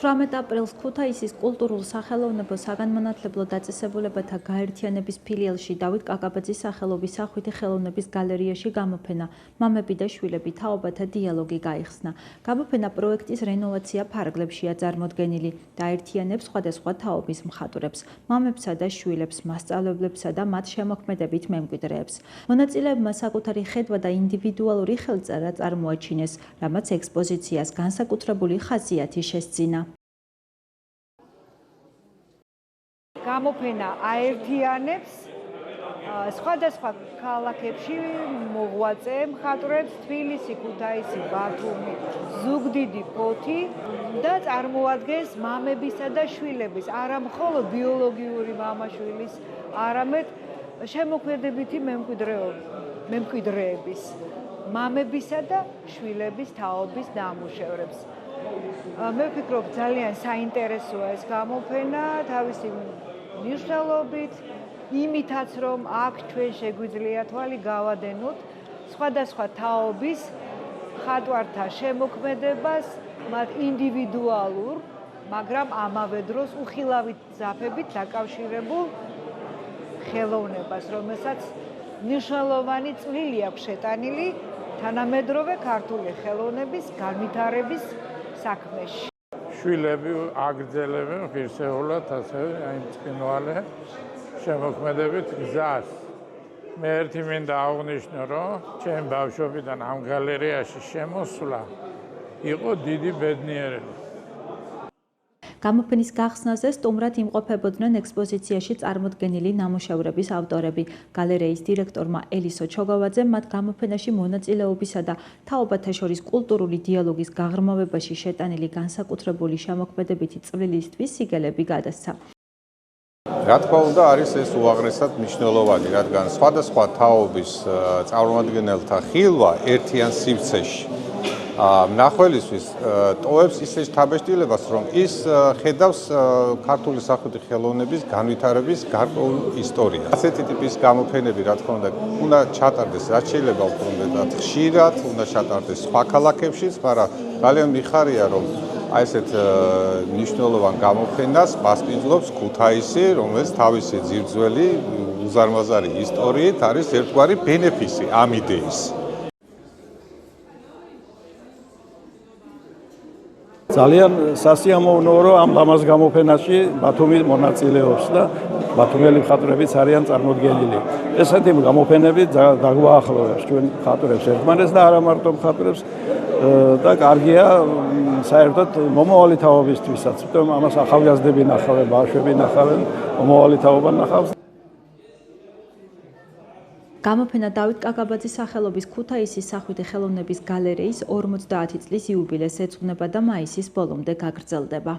18 აპრილს ქუთაისის კულტურულ სახელოვნებო საგანმანათლებლო დაწესებულებათა გაერთიანების ფილიალში დავით კაკაბაძის სახელობის სახვითი ხელოვნების გალერეაში გამოფენა „მამები და შვილები თაობათა დიალოგი“ გაიხსნა. გამოფენა პროექტის რენოვაცია ფარგლებშია წარმოდგენილი და აერთიანებს სხვადასხვა თაობის მხატვრებს, მამებსა და შვილებს, მასწავლებლებსა და მათ შემოქმედებით მემკვიდრეებს. მონაწილეებმა საკუთარი ხედვა და ინდივიდუალური ხელწერა წარმოაჩინეს, რამაც ექსპოზიციას განსაკუთრებული ხასიათი შესძინა. გამოფენა აერთიანებს სხვადასხვა ქალაქებში მოღვაწე მხატვრებს, თბილისი, ქუთაისი, ბათუმი, ზუგდიდი, ფოთი და წარმოადგენს მამებისა და შვილების, არა მხოლოდ ბიოლოგიური მამა-შვილის, არამედ შემოქმედებითი მემკვიდრეების, მამებისა და შვილების თაობის ნამუშევრებს. მე ვფიქრობ, ძალიან საინტერესოა ეს გამოფენა თავისი მნიშვნელობით, იმითაც, რომ აქ ჩვენ შეგვიძლია თვალი გავადენოთ სხვადასხვა თაობის მხატვართა შემოქმედებას, მათ ინდივიდუალურ, მაგრამ ამავე დროს უხილავი ძაფებით დაკავშირებულ ხელოვნებას, რომელსაც მნიშვნელოვანი წვლილი აქვს შეტანილი თანამედროვე ქართული ხელოვნების განვითარების საქმეში. შვილები აგრძელებენ ღირსეულად ასევე იმ წყინვალე შემოქმედებით გზას. მე ერთი მინდა აღვნიშნო, რომ ჩემ ბავშვობიდან ამ გალერეაში შემოსვლა იყო დიდი ბედნიერება. გამოფენის გახსნაზე სტუმრად იმყოფებოდნენ ექსპოზიციაში წარმოდგენილი ნამუშევრების ავტორები. გალერეის დირექტორმა ელისო ჩოგავაძემ მათ გამოფენაში მონაწილეობისა და თაობათა შორის კულტურული დიალოგის გაღრმავებაში შეტანილი განსაკუთრებული შემოქმედებითი წვლილისთვის სიგელები გადასცა. რა თქმა უნდა, არის ეს უაღრესად მნიშვნელოვანი, რადგან სხვადასხვა თაობის წარმომადგენელთა ხილვა ერთიან სივრცეში მნახველისთვის ტოვებს ისეთ დაბეჭდილებას, რომ ის ხედავს ქართული სახვითი ხელოვნების განვითარების გარკვეულ ისტორიას. ასეთი ტიპის გამოფენები, რა თქმა უნდა ჩატარდეს რაც შეიძლება უფრო მეტად ხშირად, უნდა ჩატარდეს სხვა ქალაქებშიც, მაგრამ ძალიან მიხარია, რომ აი ესეთ მნიშვნელოვან გამოფენას მასპინძლობს ქუთაისი, რომელიც თავისი ძირძველი უზარმაზარი ისტორიით არის ერთგვარი ბენეფისი ამ იდეის. ძალიან სასიამოვნოა, რომ ამ ლამაზ გამოფენაში ბათუმი მონაწილეობს და ბათუმელი მხატვრებიც არიან წარმოდგენილი. ესეთი გამოფენები დაგვაახლოვებს ჩვენ მხატვრებს ერთმანეთს და არა მარტო მხატვრებს და კარგია საერთოდ მომავალი თაობისთვისაც. იმიტომ ამას ახალგაზრდები ნახავენ, ბავშვები ნახავენ, მომავალი თაობა ნახავს. გამოფენა დავით კაკაბაძის სახელობის ქუთაისის სახვითი ხელოვნების გალერეის 50 წლის იუბილეს ეძღვნება და მაისის ბოლომდე გაგრძელდება.